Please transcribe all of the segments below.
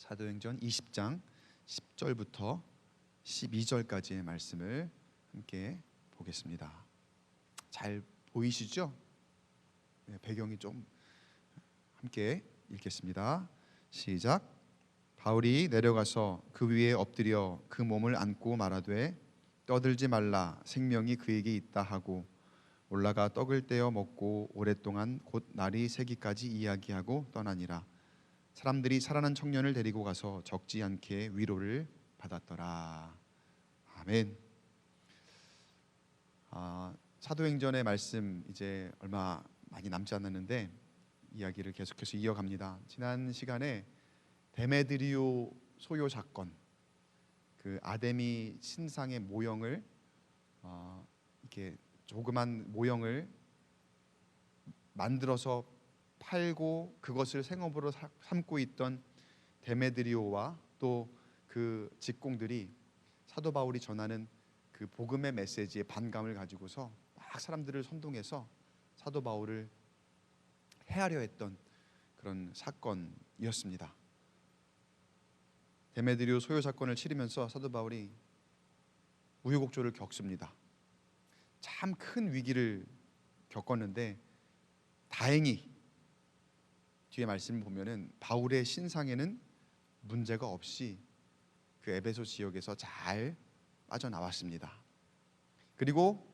사도행전 20장 10절부터 12절까지의 말씀을 함께 보겠습니다. 잘 보이시죠? 네, 배경이 좀 함께 읽겠습니다. 시작. 바울이 내려가서 그 위에 엎드려 그 몸을 안고 말하되 떠들지 말라, 생명이 그에게 있다 하고 올라가 떡을 떼어 먹고 오랫동안 곧 날이 새기까지 이야기하고 떠나니라. 사람들이 살아난 청년을 데리고 가서 적지 않게 위로를 받았더라. 아멘. 사도행전의 말씀 이제 얼마 많이 남지 않았는데 이야기를 계속해서 이어갑니다. 지난 시간에 데메드리오 소요 사건, 그 아데미 신상의 모형을 이렇게 조그만 모형을 만들어서 팔고 그것을 생업으로 삼고 있던 데메드리오와 또 그 직공들이 사도 바울이 전하는 그 복음의 메시지에 반감을 가지고서 막 사람들을 선동해서 사도 바울을 해하려 했던 그런 사건이었습니다. 데메드리오 소요 사건을 치르면서 사도 바울이 우여곡절을 겪습니다. 참 큰 위기를 겪었는데 다행히 뒤에 말씀을 보면은 바울의 신상에는 문제가 없이 그 에베소 지역에서 잘 빠져나왔습니다. 그리고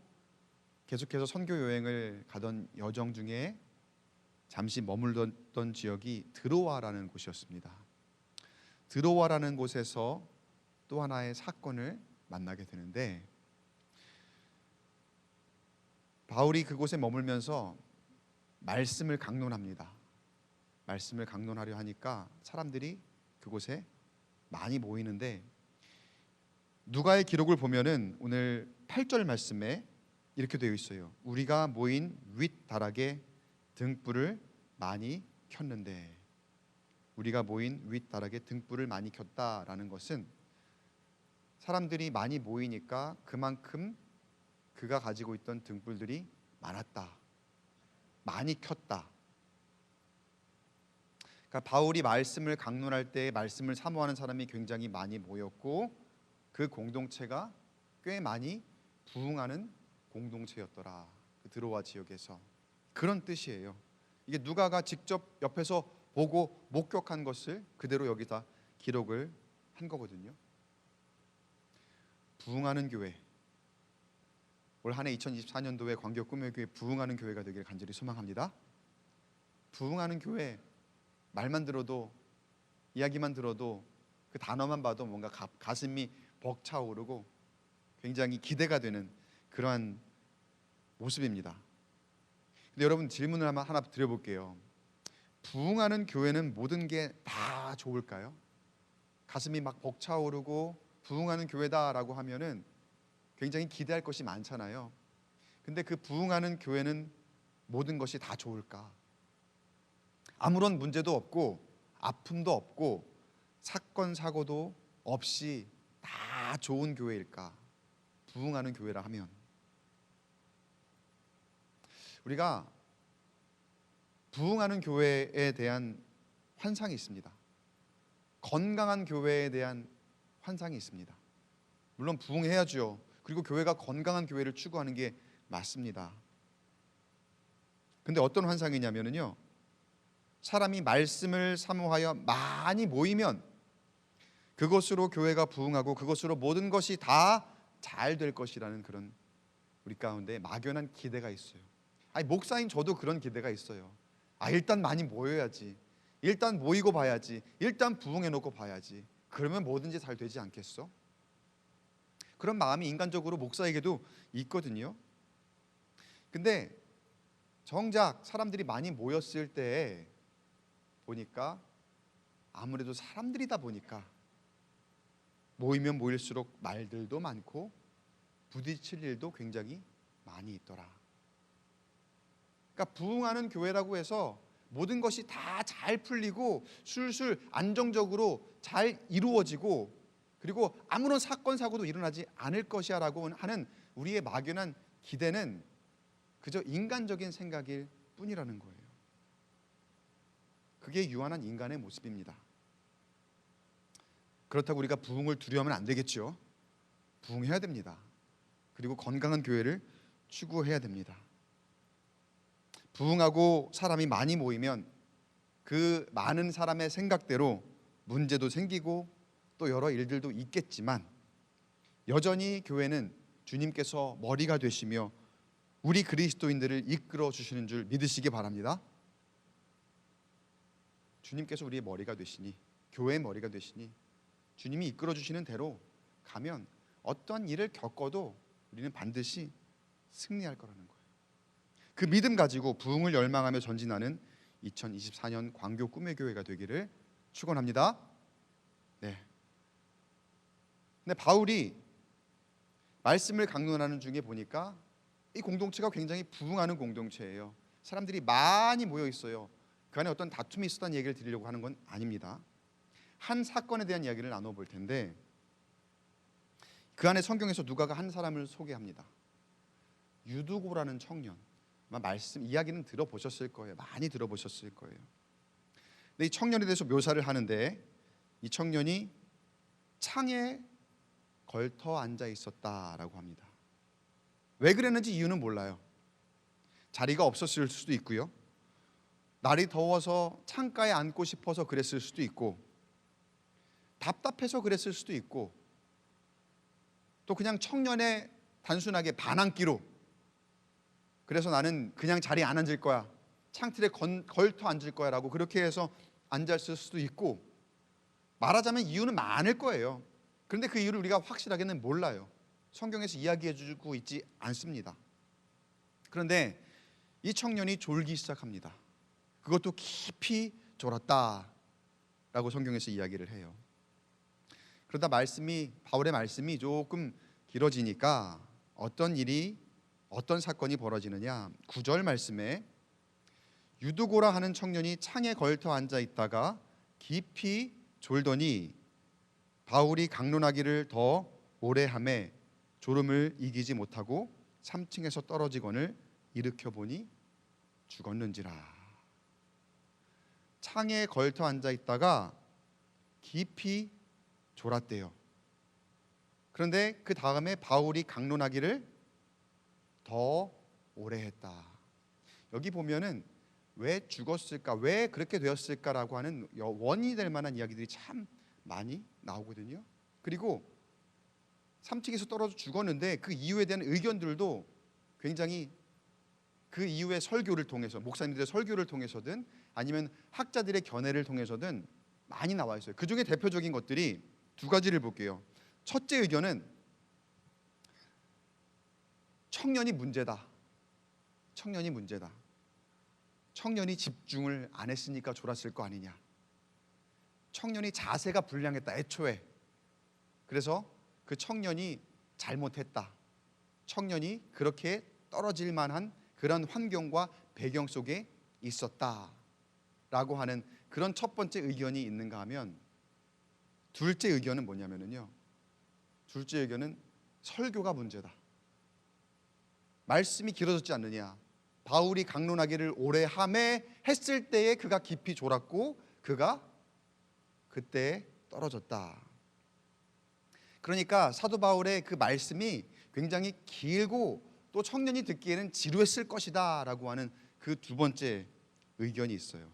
계속해서 선교 여행을 가던 여정 중에 잠시 머물렀던 지역이 드로아라는 곳이었습니다. 드로아라는 곳에서 또 하나의 사건을 만나게 되는데 바울이 그곳에 머물면서 말씀을 강론합니다. 말씀을 강론하려 하니까 사람들이 그곳에 많이 모이는데 누가의 기록을 보면은 오늘 8절 말씀에 이렇게 되어 있어요. 우리가 모인 윗다락에 등불을 많이 켰는데, 우리가 모인 윗다락에 등불을 많이 켰다라는 것은 사람들이 많이 모이니까 그만큼 그가 가지고 있던 등불들이 많았다, 많이 켰다. 그러니까 바울이 말씀을 강론할 때 말씀을 사모하는 사람이 굉장히 많이 모였고 그 공동체가 꽤 많이 부흥하는 공동체였더라. 그 드로아 지역에서. 그런 뜻이에요. 이게 누가가 직접 옆에서 보고 목격한 것을 그대로 여기다 기록을 한 거거든요. 부흥하는 교회. 올 한 해 2024년도에 광교 꿈의 교회 부흥하는 교회가 되기를 간절히 소망합니다. 부흥하는 교회 말만 들어도, 이야기만 들어도, 그 단어만 봐도 뭔가 가슴이 벅차오르고 굉장히 기대가 되는 그러한 모습입니다. 근데 여러분 질문을 하나 드려볼게요. 부흥하는 교회는 모든 게 다 좋을까요? 가슴이 막 벅차오르고 부흥하는 교회다라고 하면은 굉장히 기대할 것이 많잖아요. 근데 그 부흥하는 교회는 모든 것이 다 좋을까? 아무런 문제도 없고 아픔도 없고 사건 사고도 없이 다 좋은 교회일까? 부흥하는 교회라 하면 우리가 부흥하는 교회에 대한 환상이 있습니다. 건강한 교회에 대한 환상이 있습니다. 물론 부흥해야죠. 그리고 교회가 건강한 교회를 추구하는 게 맞습니다. 근데 어떤 환상이냐면요, 사람이 말씀을 사모하여 많이 모이면 그것으로 교회가 부흥하고 그것으로 모든 것이 다 잘 될 것이라는 그런 우리 가운데 막연한 기대가 있어요. 아니, 목사인 저도 그런 기대가 있어요. 일단 많이 모여야지, 일단 모이고 봐야지, 일단 부흥해 놓고 봐야지, 그러면 뭐든지 잘 되지 않겠어? 그런 마음이 인간적으로 목사에게도 있거든요. 근데 정작 사람들이 많이 모였을 때 보니까 아무래도 사람들이다 보니까 모이면 모일수록 말들도 많고 부딪힐 일도 굉장히 많이 있더라. 그러니까 부흥하는 교회라고 해서 모든 것이 다 잘 풀리고 술술 안정적으로 잘 이루어지고 그리고 아무런 사건 사고도 일어나지 않을 것이야라고 하는 우리의 막연한 기대는 그저 인간적인 생각일 뿐이라는 거예요. 그게 유한한 인간의 모습입니다. 그렇다고 우리가 부흥을 두려워하면 안 되겠죠. 부흥해야 됩니다. 그리고 건강한 교회를 추구해야 됩니다. 부흥하고 사람이 많이 모이면 그 많은 사람의 생각대로 문제도 생기고 또 여러 일들도 있겠지만 여전히 교회는 주님께서 머리가 되시며 우리 그리스도인들을 이끌어 주시는 줄 믿으시기 바랍니다. 주님께서 우리의 머리가 되시니, 교회의 머리가 되시니 주님이 이끌어 주시는 대로 가면 어떤 일을 겪어도 우리는 반드시 승리할 거라는 거예요. 그 믿음 가지고 부흥을 열망하며 전진하는 2024년 광교 꿈의 교회가 되기를 축원합니다. 네. 근데 바울이 말씀을 강론하는 중에 보니까 이 공동체가 굉장히 부흥하는 공동체예요. 사람들이 많이 모여 있어요. 그 안에 어떤 다툼이 있었다는 얘기를 드리려고 하는 건 아닙니다. 한 사건에 대한 이야기를 나눠볼 텐데 그 안에 성경에서 누가가 한 사람을 소개합니다. 유두고라는 청년. 아마 말씀 이야기는 들어보셨을 거예요. 많이 들어보셨을 거예요. 근데 이 청년에 대해서 묘사를 하는데 이 청년이 창에 걸터 앉아 있었다라고 합니다. 왜 그랬는지 이유는 몰라요. 자리가 없었을 수도 있고요. 날이 더워서 창가에 앉고 싶어서 그랬을 수도 있고 답답해서 그랬을 수도 있고 또 그냥 청년의 단순하게 반항기로 그래서 나는 그냥 자리에 안 앉을 거야, 창틀에 걸터 앉을 거야 라고 그렇게 해서 앉았을 수도 있고 말하자면 이유는 많을 거예요. 그런데 그 이유를 우리가 확실하게는 몰라요. 성경에서 이야기해 주고 있지 않습니다. 그런데 이 청년이 졸기 시작합니다. 그것도 깊이 졸았다라고 성경에서 이야기를 해요. 그러다 바울의 말씀이 조금 길어지니까 어떤 사건이 벌어지느냐. 9절 말씀에 유두고라 하는 청년이 창에 걸터 앉아 있다가 깊이 졸더니 바울이 강론하기를 더 오래 하매 졸음을 이기지 못하고 3층에서 떨어지거늘 일으켜 보니 죽었는지라. 창에 걸터 앉아 있다가 깊이 졸았대요. 그런데 그 다음에 바울이 강론하기를 더 오래 했다. 여기 보면은 왜 죽었을까, 왜 그렇게 되었을까라고 하는 원인이 될 만한 이야기들이 참 많이 나오거든요. 그리고 3층에서 떨어져 죽었는데 그 이유에 대한 의견들도 굉장히 그 이후의 설교를 통해서 목사님들의 설교를 통해서든 아니면 학자들의 견해를 통해서든 많이 나와 있어요. 그 중에 대표적인 것들이 두 가지를 볼게요. 첫째 의견은 청년이 문제다. 청년이 집중을 안 했으니까 졸았을 거 아니냐. 청년이 자세가 불량했다. 애초에. 그래서 그 청년이 잘못했다. 청년이 그렇게 떨어질 만한 그런 환경과 배경 속에 있었다라고 하는 그런 첫 번째 의견이 있는가 하면 둘째 의견은 뭐냐면요. 둘째 의견은 설교가 문제다. 말씀이 길어졌지 않느냐. 바울이 강론하기를 오래 하매 했을 때에 그가 깊이 졸았고 그가 그때 떨어졌다. 그러니까 사도 바울의 그 말씀이 굉장히 길고 또 청년이 듣기에는 지루했을 것이다 라고 하는 그 두 번째 의견이 있어요.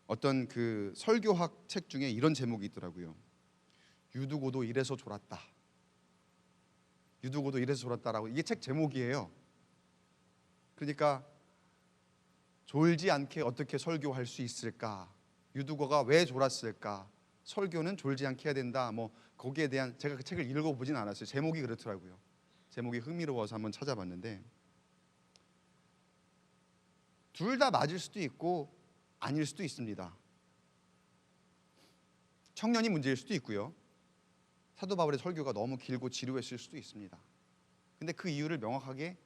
어떤 그 설교학 책 중에 이런 제목이 있더라고요. 유두고도 이래서 졸았다. 유두고도 이래서 졸았다라고. 이게 책 제목이에요. 그러니까 졸지 않게 어떻게 설교할 수 있을까? 유두고가 왜 졸았을까? 설교는 졸지 않게 해야 된다. 뭐 거기에 대한 제가 그 책을 읽어보진 않았어요. 제목이 그렇더라고요. 제목이 흥미로워서 한번 찾아봤는데 둘 다 맞을 수도 있고 아닐 수도 있습니다. 청년이 문제일 수도 있고요. 사도 바울의 설교가 너무 길고 지루했을 수도 있습니다. 근데 그 이유를 명확하게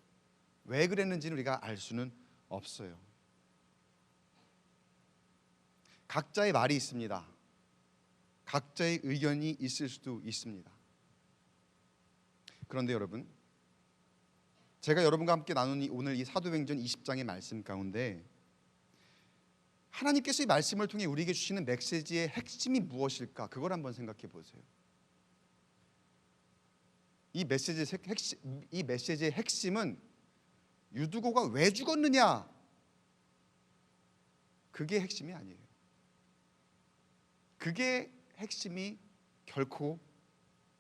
왜 그랬는지는 우리가 알 수는 없어요. 각자의 말이 있습니다. 각자의 의견이 있을 수도 있습니다. 그런데 여러분, 제가 여러분과 함께 나누는 오늘 이 사도행전 20장의 말씀 가운데 하나님께서 이 말씀을 통해 우리에게 주시는 메시지의 핵심이 무엇일까? 그걸 한번 생각해 보세요. 이 메시지의 핵심은 유두고가 왜 죽었느냐? 그게 핵심이 아니에요. 그게 핵심이 결코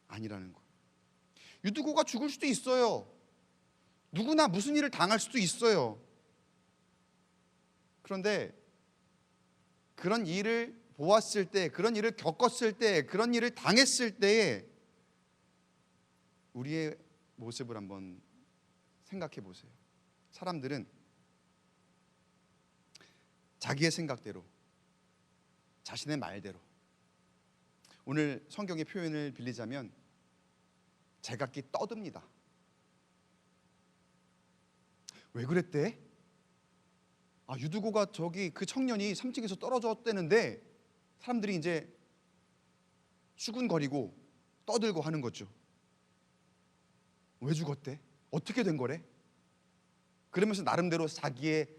아니라는 거예요. 유두고가 죽을 수도 있어요. 누구나 무슨 일을 당할 수도 있어요. 그런데 그런 일을 보았을 때, 그런 일을 겪었을 때, 그런 일을 당했을 때에 우리의 모습을 한번 생각해 보세요. 사람들은 자기의 생각대로, 자신의 말대로, 오늘 성경의 표현을 빌리자면 제각기 떠듭니다. 왜 그랬대? 유두고가 저기 그 청년이 3층에서 떨어졌다는데 사람들이 이제 수군거리고 떠들고 하는 거죠. 왜 죽었대? 어떻게 된 거래? 그러면서 나름대로 자기의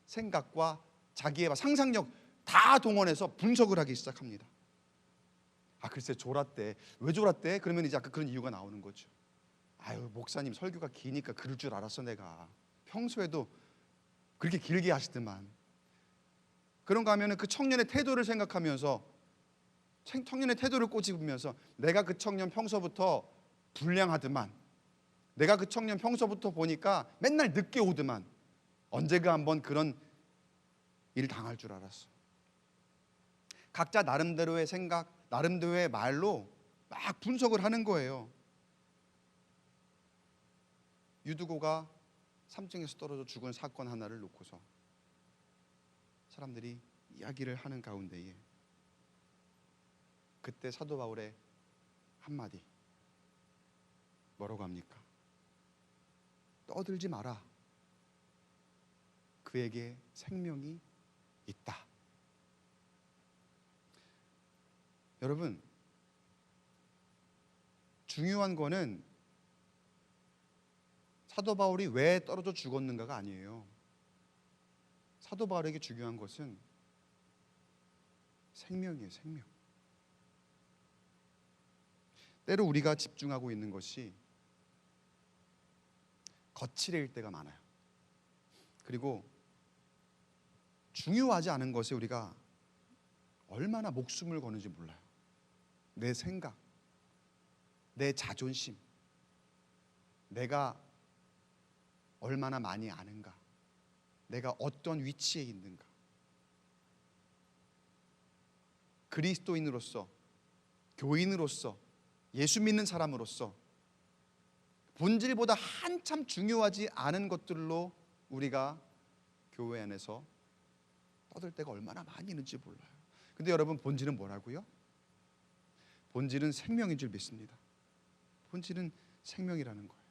생각과 자기의 상상력 다 동원해서 분석을 하기 시작합니다. 글쎄 졸았대. 왜 졸았대? 그러면 이제 아까 그런 이유가 나오는 거죠. 목사님 설교가 기니까 그럴 줄 알았어. 내가 평소에도 그렇게 길게 하시더만. 그런가 하면 그 청년의 태도를 생각하면서, 청년의 태도를 꼬집으면서 내가 그 청년 평소부터 불량하더만, 내가 그 청년 평소부터 보니까 맨날 늦게 오더만, 언제가 한번 그런 일 당할 줄 알았어. 각자 나름대로의 생각, 나름대로의 말로 막 분석을 하는 거예요. 유두고가 3층에서 떨어져 죽은 사건 하나를 놓고서 사람들이 이야기를 하는 가운데에 그때 사도 바울의 한마디, 뭐라고 합니까? 떠들지 마라. 그에게 생명이 있다. 여러분, 중요한 거는 사도 바울이 왜 떨어져 죽었는가가 아니에요. 사도 바울에게 중요한 것은 생명이에요, 생명. 때로 우리가 집중하고 있는 것이 거칠일 때가 많아요. 그리고 중요하지 않은 것에 우리가 얼마나 목숨을 거는지 몰라요. 내 생각, 내 자존심, 내가 얼마나 많이 아는가, 내가 어떤 위치에 있는가. 그리스도인으로서, 교인으로서, 예수 믿는 사람으로서 본질보다 한참 중요하지 않은 것들로 우리가 교회 안에서 떠들 때가 얼마나 많이 있는지 몰라요. 근데 여러분, 본질은 뭐라고요? 본질은 생명인 줄 믿습니다. 본질은 생명이라는 거예요.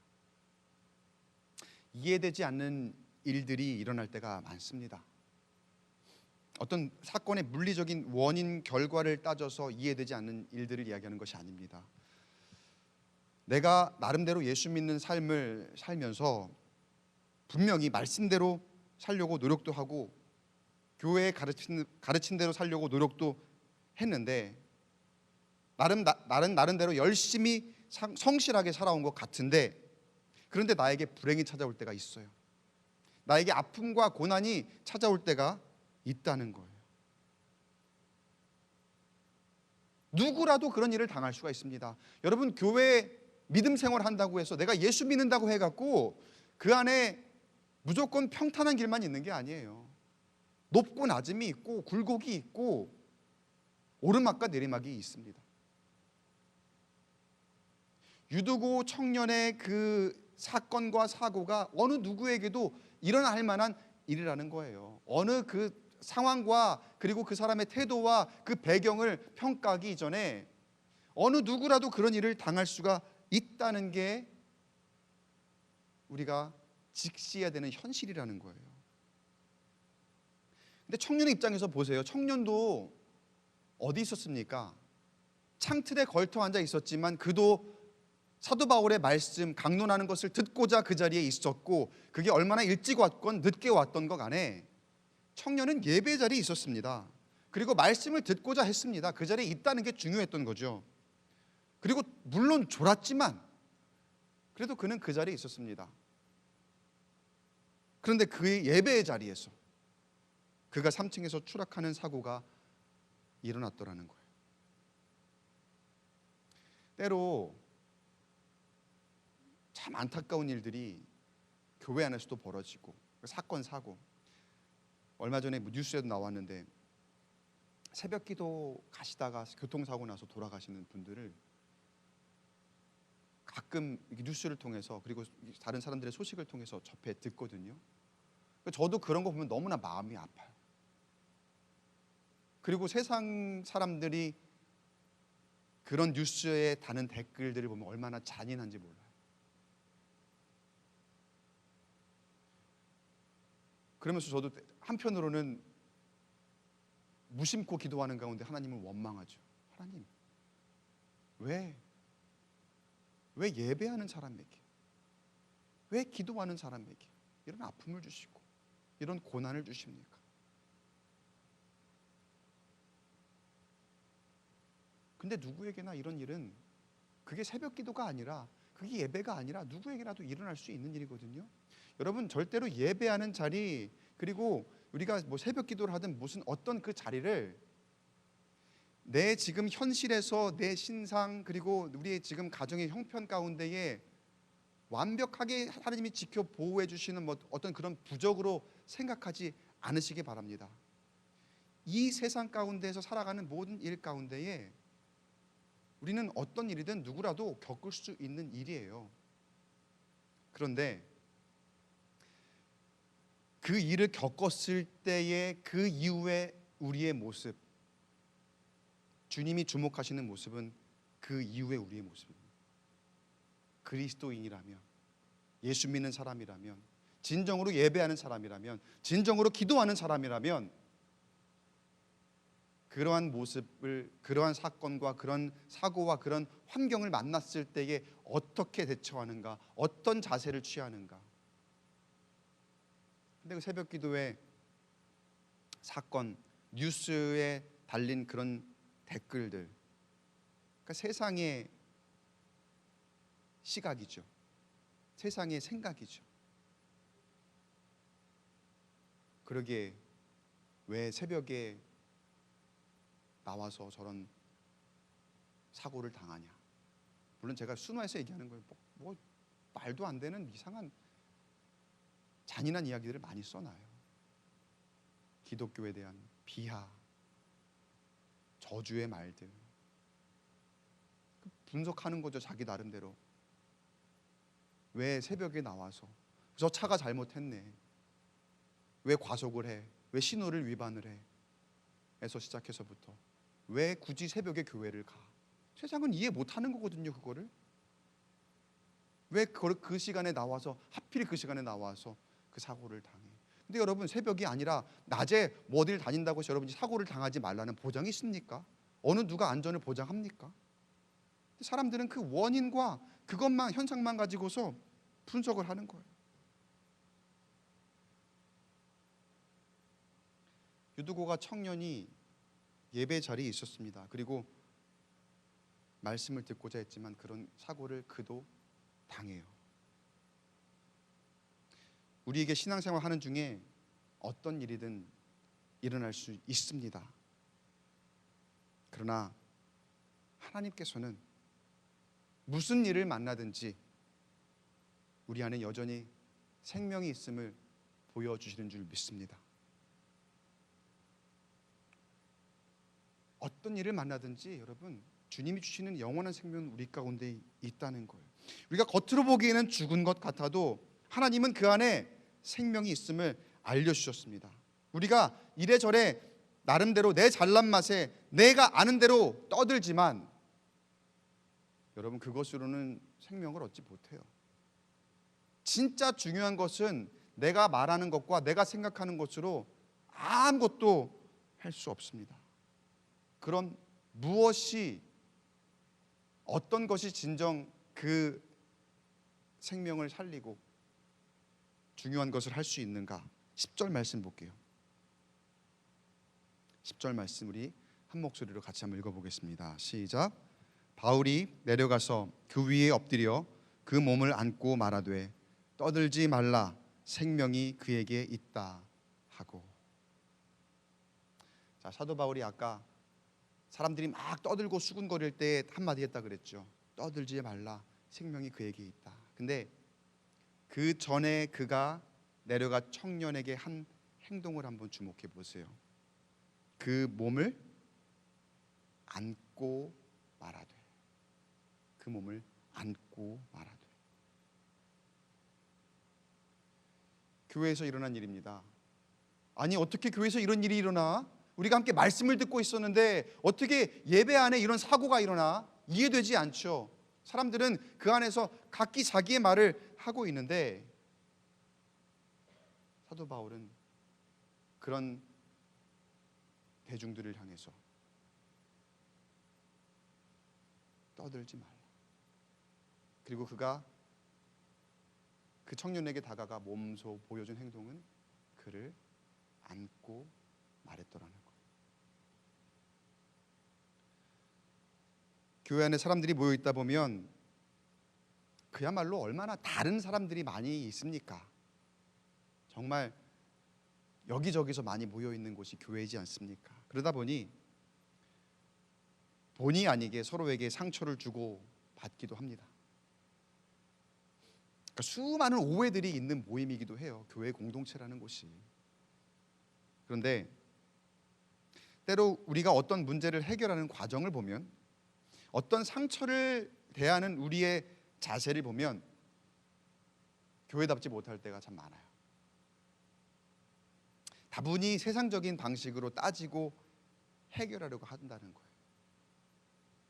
이해되지 않는 일들이 일어날 때가 많습니다. 어떤 사건의 물리적인 원인 결과를 따져서 이해되지 않는 일들을 이야기하는 것이 아닙니다. 내가 나름대로 예수 믿는 삶을 살면서 분명히 말씀대로 살려고 노력도 하고 교회에 가르친 대로 살려고 노력도 했는데 나름대로 열심히 성실하게 살아온 것 같은데, 그런데 나에게 불행이 찾아올 때가 있어요. 나에게 아픔과 고난이 찾아올 때가 있다는 거예요. 누구라도 그런 일을 당할 수가 있습니다. 여러분, 교회 믿음 생활 한다고 해서 내가 예수 믿는다고 해갖고 그 안에 무조건 평탄한 길만 있는 게 아니에요. 높고 낮음이 있고 굴곡이 있고 오르막과 내리막이 있습니다. 유두고 청년의 그 사건과 사고가 어느 누구에게도 일어날 만한 일이라는 거예요. 어느 그 상황과 그리고 그 사람의 태도와 그 배경을 평가하기 이전에 어느 누구라도 그런 일을 당할 수가 있다는 게 우리가 직시해야 되는 현실이라는 거예요. 근데 청년의 입장에서 보세요. 청년도 어디 있었습니까? 창틀에 걸터 앉아 있었지만 그도 사도 바울의 말씀, 강론하는 것을 듣고자 그 자리에 있었고, 그게 얼마나 일찍 왔건 늦게 왔던 것 간에 청년은 예배 자리에 있었습니다. 그리고 말씀을 듣고자 했습니다. 그 자리에 있다는 게 중요했던 거죠. 그리고 물론 졸았지만 그래도 그는 그 자리에 있었습니다. 그런데 그의 예배의 자리에서 그가 3층에서 추락하는 사고가 일어났더라는 거예요. 때로 참 안타까운 일들이 교회 안에서도 벌어지고, 사건 사고, 얼마 전에 뉴스에도 나왔는데 새벽 기도 가시다가 교통사고 나서 돌아가시는 분들을 가끔 뉴스를 통해서, 그리고 다른 사람들의 소식을 통해서 접해 듣거든요. 저도 그런 거 보면 너무나 마음이 아파요. 그리고 세상 사람들이 그런 뉴스에 다는 댓글들을 보면 얼마나 잔인한지 몰라요. 그러면서 저도 한편으로는 무심코 기도하는 가운데 하나님을 원망하죠. 하나님, 왜 예배하는 사람에게, 왜 기도하는 사람에게 이런 아픔을 주시고 이런 고난을 주십니까? 근데 누구에게나 이런 일은, 그게 새벽 기도가 아니라, 그게 예배가 아니라 누구에게라도 일어날 수 있는 일이거든요. 여러분, 절대로 예배하는 자리, 그리고 우리가 뭐 새벽 기도를 하든 무슨 어떤 그 자리를 내 지금 현실에서 내 신상, 그리고 우리의 지금 가정의 형편 가운데에 완벽하게 하나님이 지켜 보호해 주시는 뭐 어떤 그런 부적으로 생각하지 않으시기 바랍니다. 이 세상 가운데에서 살아가는 모든 일 가운데에 우리는 어떤 일이든 누구라도 겪을 수 있는 일이에요. 그런데 그 일을 겪었을 때의 그 이후에 우리의 모습, 주님이 주목하시는 모습은 그 이후에 우리의 모습입니다. 그리스도인이라면, 예수 믿는 사람이라면, 진정으로 예배하는 사람이라면, 진정으로 기도하는 사람이라면, 그러한 모습을, 그러한 사건과 그런 사고와 그런 환경을 만났을 때에 어떻게 대처하는가, 어떤 자세를 취하는가. 근데 그 새벽 기도의 사건, 뉴스에 달린 그런 댓글들, 그러니까 세상의 시각이죠. 세상의 생각이죠. 그러기에 왜 새벽에 나와서 저런 사고를 당하냐. 물론 제가 순화해서 얘기하는 거예요. 뭐 말도 안 되는 이상한 잔인한 이야기들을 많이 써놔요. 기독교에 대한 비하, 저주의 말들 분석하는 거죠. 자기 나름대로. 왜 새벽에 나와서 저 차가 잘못했네, 왜 과속을 해, 왜 신호를 위반을 해 에서 시작해서부터 왜 굳이 새벽에 교회를 가. 세상은 이해 못하는 거거든요. 그거를 왜 그 시간에 나와서, 하필 그 시간에 나와서 그 사고를 당해. 근데 여러분, 새벽이 아니라 낮에 뭐 어딜 다닌다고 해서 여러분이 사고를 당하지 말라는 보장이 있습니까? 어느 누가 안전을 보장합니까? 사람들은 그 원인과 그것만, 현상만 가지고서 분석을 하는 거예요. 유두고가 청년이 예배 자리에 있었습니다. 그리고 말씀을 듣고자 했지만 그런 사고를 그도 당해요. 우리에게 신앙생활 하는 중에 어떤 일이든 일어날 수 있습니다. 그러나 하나님께서는 무슨 일을 만나든지 우리 안에 여전히 생명이 있음을 보여주시는 줄 믿습니다. 어떤 일을 만나든지 여러분, 주님이 주시는 영원한 생명은 우리 가운데 있다는 거예요. 우리가 겉으로 보기에는 죽은 것 같아도 하나님은 그 안에 생명이 있음을 알려주셨습니다. 우리가 이래저래 나름대로 내 잘난 맛에 내가 아는 대로 떠들지만 여러분, 그것으로는 생명을 얻지 못해요. 진짜 중요한 것은 내가 말하는 것과 내가 생각하는 것으로 아무것도 할 수 없습니다. 그럼 무엇이, 어떤 것이 진정 그 생명을 살리고 중요한 것을 할 수 있는가? 10절 말씀 볼게요. 10절 말씀 우리 한 목소리로 같이 한번 읽어보겠습니다. 시작. 바울이 내려가서 그 위에 엎드려 그 몸을 안고 말하되 떠들지 말라 생명이 그에게 있다 하고. 자, 사도 바울이 아까 사람들이 막 떠들고 수군거릴 때 한마디 했다 그랬죠. 떠들지 말라 생명이 그에게 있다. 근데 그 전에 그가 내려가 청년에게 한 행동을 한번 주목해 보세요. 그 몸을 안고 말하되, 그 몸을 안고 말하되. 교회에서 일어난 일입니다. 아니 어떻게 교회에서 이런 일이 일어나? 우리가 함께 말씀을 듣고 있었는데 어떻게 예배 안에 이런 사고가 일어나? 이해되지 않죠. 사람들은 그 안에서 각기 자기의 말을 하고 있는데 사도 바울은 그런 대중들을 향해서 떠들지 말라. 그리고 그가 그 청년에게 다가가 몸소 보여준 행동은 그를 안고 말했더라는 것. 교회 안에 사람들이 모여 있다 보면 그야말로 얼마나 다른 사람들이 많이 있습니까? 정말 여기저기서 많이 모여 있는 곳이 교회이지 않습니까? 그러다 보니 본의 아니게 서로에게 상처를 주고 받기도 합니다. 그러니까 수많은 오해들이 있는 모임이기도 해요. 교회 공동체라는 곳이. 그런데 때로 우리가 어떤 문제를 해결하는 과정을 보면, 어떤 상처를 대하는 우리의 자세를 보면 교회답지 못할 때가 참 많아요. 다분히 세상적인 방식으로 따지고 해결하려고 한다는 거예요.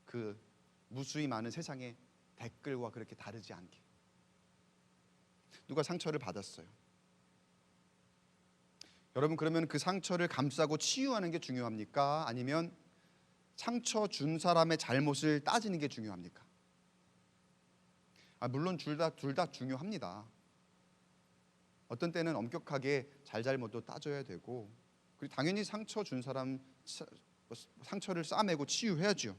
그 무수히 많은 세상의 댓글과 그렇게 다르지 않게. 누가 상처를 받았어요. 여러분, 그러면 그 상처를 감싸고 치유하는 게 중요합니까? 아니면 상처 준 사람의 잘못을 따지는 게 중요합니까? 물론 둘 다 중요합니다. 어떤 때는 엄격하게 잘잘못도 따져야 되고, 그리고 당연히 상처 준 사람 상처를 싸매고 치유해야죠.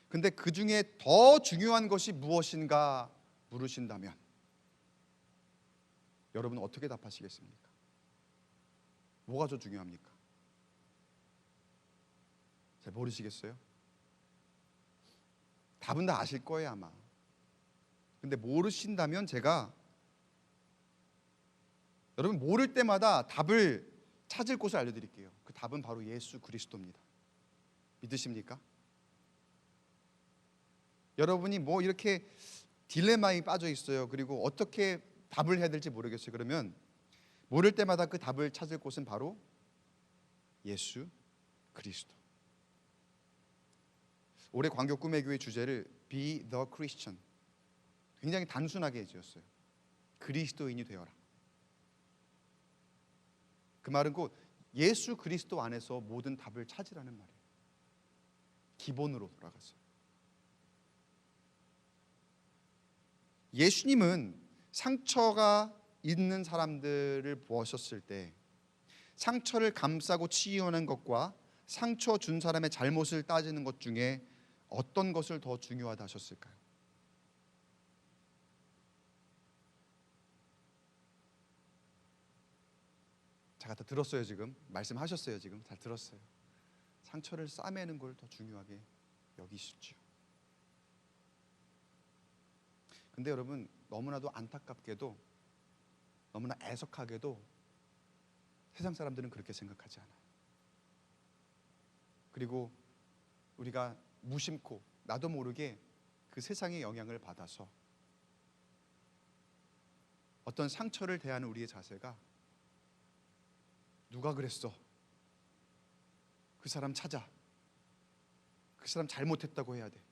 근데 그 중에 더 중요한 것이 무엇인가 물으신다면 여러분 어떻게 답하시겠습니까? 뭐가 더 중요합니까? 잘 모르시겠어요? 답은 다 아실 거예요 아마. 근데 모르신다면 제가 여러분 모를 때마다 답을 찾을 곳을 알려드릴게요. 그 답은 바로 예수 그리스도입니다. 믿으십니까? 여러분이 뭐 이렇게 딜레마에 빠져 있어요. 그리고 어떻게 답을 해야 될지 모르겠어요. 그러면 모를 때마다 그 답을 찾을 곳은 바로 예수 그리스도. 올해 광교 꿈의 교회 주제를 Be the Christian, 굉장히 단순하게 지었어요. 그리스도인이 되어라. 그 말은 곧 예수 그리스도 안에서 모든 답을 찾으라는 말이에요. 기본으로 돌아가서. 예수님은 상처가 있는 사람들을 보셨을 때 상처를 감싸고 치유하는 것과 상처 준 사람의 잘못을 따지는 것 중에 어떤 것을 더 중요하다 하셨을까요? 잘 다 들었어요. 지금 말씀하셨어요. 지금 잘 들었어요. 상처를 싸매는 걸 더 중요하게 여기시죠. 근데 여러분, 너무나도 안타깝게도, 너무나 애석하게도 세상 사람들은 그렇게 생각하지 않아요. 그리고 우리가 무심코 나도 모르게 그 세상의 영향을 받아서 어떤 상처를 대하는 우리의 자세가 누가 그랬어? 그 사람 찾아. 그 사람 잘못했다고 해야 돼.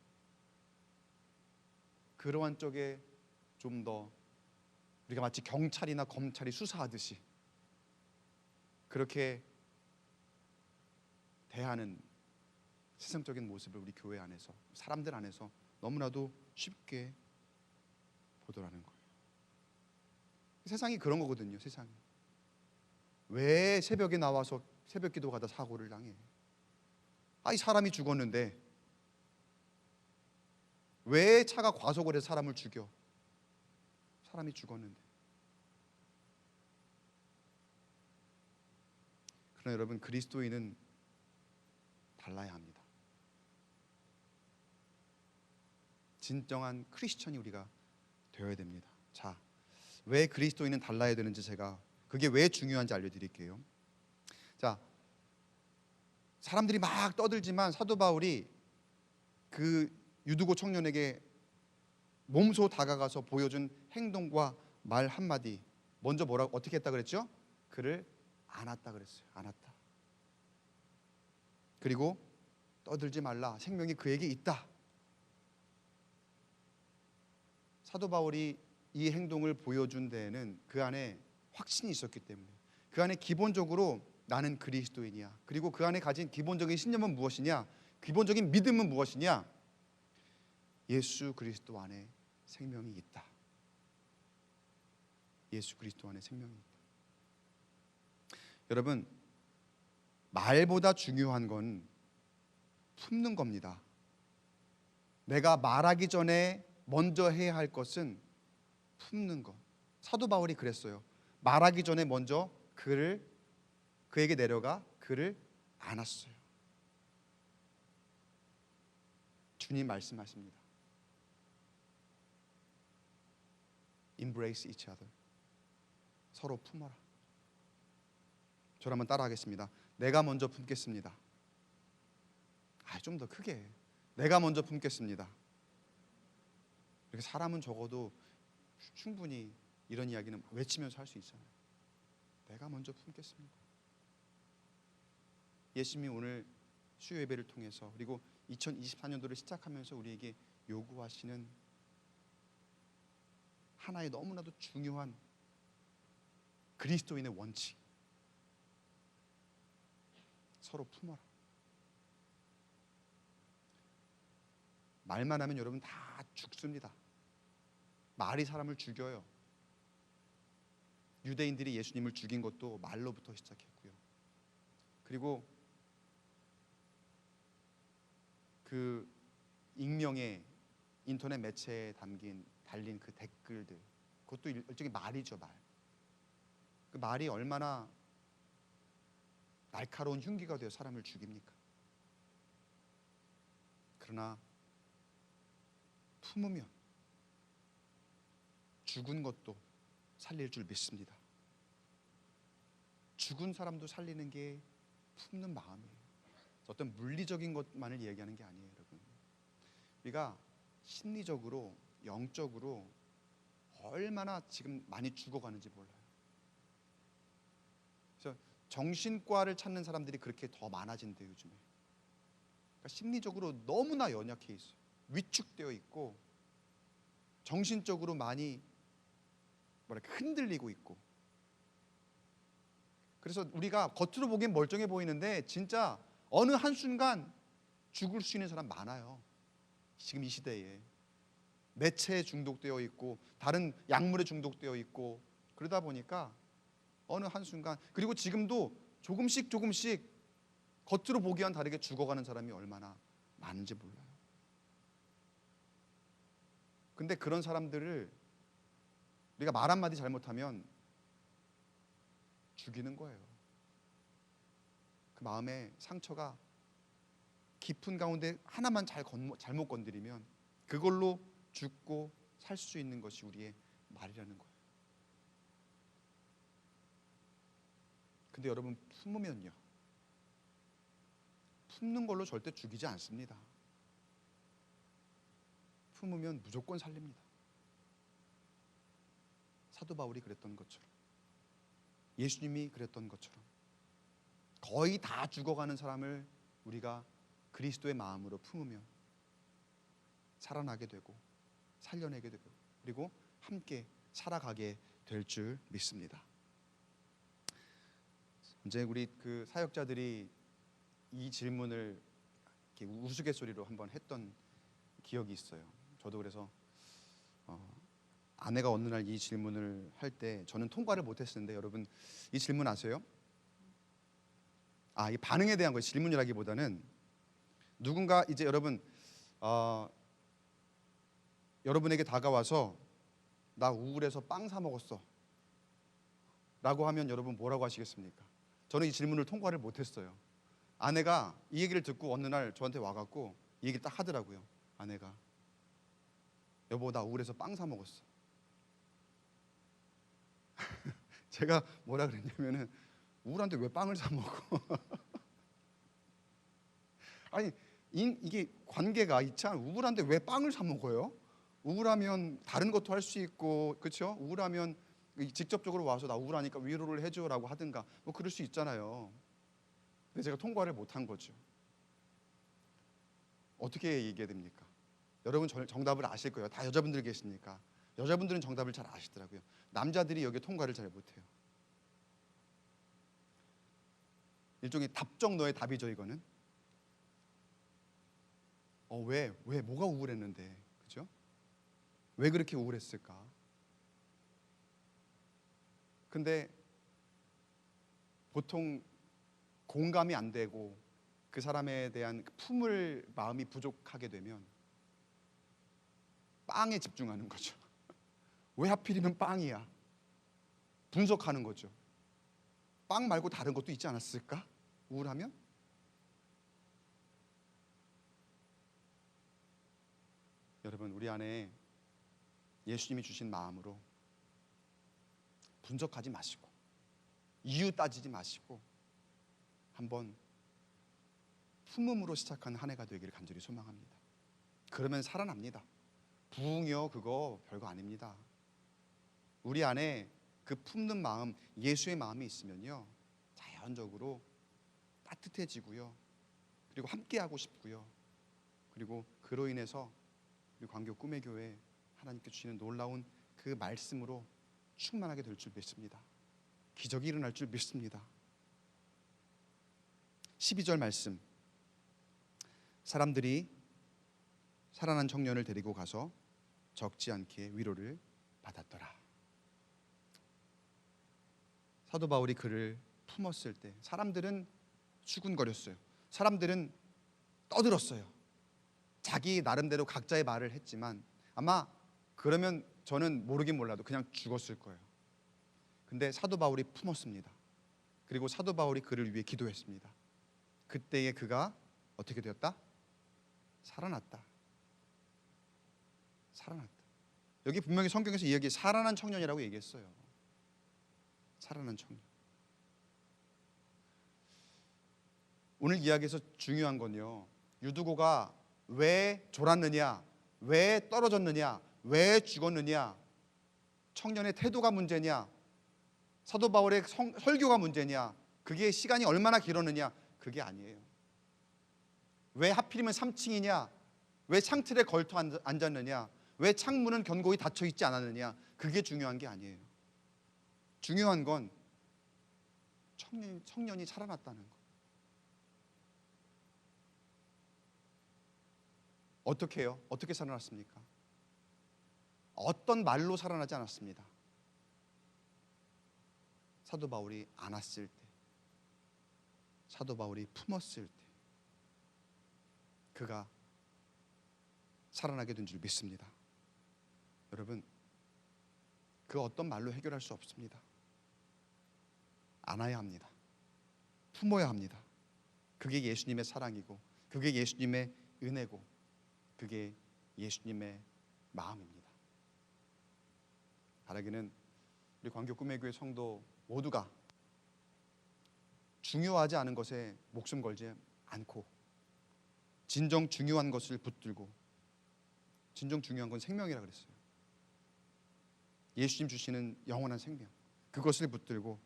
그러한 쪽에 좀 더 우리가 마치 경찰이나 검찰이 수사하듯이 그렇게 대하는 세상적인 모습을 우리 교회 안에서, 사람들 안에서 너무나도 쉽게 보더라는 거예요. 세상이 그런 거거든요. 세상이 왜 새벽에 나와서 새벽 기도가다 사고를 당해? 이 사람이 죽었는데 왜 차가 과속을 해서 사람을 죽여? 사람이 죽었는데. 그러나 여러분, 그리스도인은 달라야 합니다. 진정한 크리스천이 우리가 되어야 됩니다. 자, 왜 그리스도인은 달라야 되는지 제가 그게 왜 중요한지 알려드릴게요. 자, 사람들이 막 떠들지만 사도 바울이 그 유두고 청년에게 몸소 다가가서 보여준 행동과 말 한마디, 먼저 뭐라고 어떻게 했다 그랬죠? 그를 안았다 그랬어요. 안았다. 그리고 떠들지 말라, 생명이 그에게 있다. 사도 바울이 이 행동을 보여준 데에는 그 안에 확신이 있었기 때문에, 그 안에 기본적으로 나는 그리스도인이야, 그리고 그 안에 가진 기본적인 신념은 무엇이냐, 기본적인 믿음은 무엇이냐, 예수 그리스도 안에 생명이 있다. 예수 그리스도 안에 생명이 있다. 여러분, 말보다 중요한 건 품는 겁니다. 내가 말하기 전에 먼저 해야 할 것은 품는 것. 사도 바울이 그랬어요. 말하기 전에 먼저 그에게 내려가 그를 안았어요. 주님 말씀하십니다. Embrace each other. 서로 품어라. 저를 한번 따라하겠습니다. 내가 먼저 품겠습니다. 좀 더 크게. 내가 먼저 품겠습니다. 이렇게 사람은 적어도 충분히 이런 이야기는 외치면서 할 수 있잖아요. 내가 먼저 품겠습니다. 예수님이 오늘 수요 예배를 통해서, 그리고 2024년도를 시작하면서 우리에게 요구하시는 하나의 너무나도 중요한 그리스도인의 원칙, 서로 품어라. 말만 하면 여러분 다 죽습니다. 말이 사람을 죽여요. 유대인들이 예수님을 죽인 것도 말로부터 시작했고요. 그리고 그 익명의 인터넷 매체에 달린 그 댓글들, 그것도 일종의 말이죠. 말. 그 말이 얼마나 날카로운 흉기가 되어 사람을 죽입니까? 그러나 품으면 죽은 것도 살릴 줄 믿습니다. 죽은 사람도 살리는 게 품는 마음이에요. 어떤 물리적인 것만을 얘기하는 게 아니에요, 여러분. 우리가 심리적으로, 영적으로 얼마나 지금 많이 죽어가는지 몰라요. 그래서 정신과를 찾는 사람들이 그렇게 더 많아진대요, 요즘에. 그러니까 심리적으로 너무나 연약해 있어요. 위축되어 있고 정신적으로 많이 흔들리고 있고. 그래서 우리가 겉으로 보기엔 멀쩡해 보이는데 진짜 어느 한순간 죽을 수 있는 사람 많아요. 지금 이 시대에 매체에 중독되어 있고 다른 약물에 중독되어 있고, 그러다 보니까 어느 한순간, 그리고 지금도 조금씩 겉으로 보기와는 다르게 죽어가는 사람이 얼마나 많은지 몰라요. 근데 그런 사람들을 우리가 말 한마디 잘못하면 죽이는 거예요. 그 마음의 상처가 깊은 가운데 하나만 잘못 건드리면 그걸로 죽고 살 수 있는 것이 우리의 말이라는 거예요. 근데 여러분, 품으면요, 품는 걸로 절대 죽이지 않습니다. 품으면 무조건 살립니다. 사도 바울이 그랬던 것처럼, 예수님이 그랬던 것처럼 거의 다 죽어가는 사람을 우리가 그리스도의 마음으로 품으면 살아나게 되고 살려내게 되고, 그리고 함께 살아가게 될 줄 믿습니다. 이제 우리 그 사역자들이 이 질문을 이렇게 우스갯소리로 한번 했던 기억이 있어요. 저도 그래서 아내가 어느 날 이 질문을 할 때 저는 통과를 못했었는데, 여러분 이 질문 아세요? 이 반응에 대한 거, 질문이라기보다는 누군가 이제 여러분에게 다가와서 나 우울해서 빵 사 먹었어 라고 하면 여러분 뭐라고 하시겠습니까? 저는 이 질문을 통과를 못했어요. 아내가 이 얘기를 듣고 어느 날 저한테 와갖고 이 얘기를 딱 하더라고요. 아내가, 여보 나 우울해서 빵 사 먹었어. 제가 뭐라 그랬냐면은, 우울한데 왜 빵을 사 먹어? 아니 이게 관계가 있잖아. 우울한데 왜 빵을 사 먹어요? 우울하면 다른 것도 할 수 있고, 그렇죠? 우울하면 직접적으로 와서 나 우울하니까 위로를 해줘라고 하든가 뭐 그럴 수 있잖아요. 근데 제가 통과를 못한 거죠. 어떻게 얘기해야 됩니까? 여러분 정답을 아실 거예요. 다 여자분들 계시니까. 여자분들은 정답을 잘 아시더라고요. 남자들이 여기에 통과를 잘 못해요. 일종의 답정너의 답이죠 이거는. 왜 뭐가 우울했는데, 그죠? 왜 그렇게 우울했을까? 근데 보통 공감이 안 되고 그 사람에 대한 품을 마음이 부족하게 되면 빵에 집중하는 거죠. 왜 하필이면 빵이야? 분석하는 거죠. 빵 말고 다른 것도 있지 않았을까? 우울하면? 여러분, 우리 안에 예수님이 주신 마음으로 분석하지 마시고 이유 따지지 마시고 한번 품음으로 시작한 한 해가 되기를 간절히 소망합니다. 그러면 살아납니다. 부흥이요 그거 별거 아닙니다. 우리 안에 그 품는 마음, 예수의 마음이 있으면요 자연적으로 따뜻해지고요, 그리고 함께하고 싶고요, 그리고 그로 인해서 우리 광교 꿈의 교회 하나님께 주시는 놀라운 그 말씀으로 충만하게 될 줄 믿습니다. 기적이 일어날 줄 믿습니다. 12절 말씀, 사람들이 살아난 청년을 데리고 가서 적지 않게 위로를 받았더라. 사도 바울이 그를 품었을 때 사람들은 수군거렸어요. 사람들은 떠들었어요. 자기 나름대로 각자의 말을 했지만 아마 그러면 저는 모르긴 몰라도 그냥 죽었을 거예요. 근데 사도 바울이 품었습니다. 그리고 사도 바울이 그를 위해 기도했습니다. 그때에 그가 어떻게 되었다? 살아났다. 살아났다. 여기 분명히 성경에서 이 얘기 살아난 청년이라고 얘기했어요. 살아난 청년. 오늘 이야기에서 중요한 건요, 유두고가 왜 졸았느냐, 왜 떨어졌느냐, 왜 죽었느냐, 청년의 태도가 문제냐, 사도 바울의 설교가 문제냐, 그게 시간이 얼마나 길었느냐, 그게 아니에요. 왜 하필이면 3층이냐, 왜 창틀에 걸터 앉았느냐, 왜 창문은 견고히 닫혀 있지 않았느냐, 그게 중요한 게 아니에요. 중요한 건 청년이 살아났다는 거. 어떻게 해요? 어떻게 살아났습니까? 어떤 말로 살아나지 않았습니다. 사도 바울이 안았을 때, 사도 바울이 품었을 때 그가 살아나게 된 줄 믿습니다. 여러분, 그 어떤 말로 해결할 수 없습니다. 안아야 합니다. 품어야 합니다. 그게 예수님의 사랑이고, 그게 예수님의 은혜고, 그게 예수님의 마음입니다. 바라기는 우리 광교 꿈의 교회 성도 모두가 중요하지 않은 것에 목숨 걸지 않고 진정 중요한 것을 붙들고, 진정 중요한 건 생명이라 그랬어요. 예수님 주시는 영원한 생명, 그것을 붙들고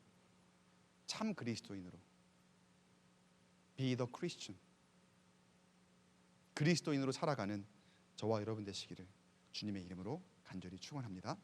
참 그리스도인으로, be the Christian, 그리스도인으로 살아가는 저와 여러분 되시기를 주님의 이름으로 간절히 축원합니다.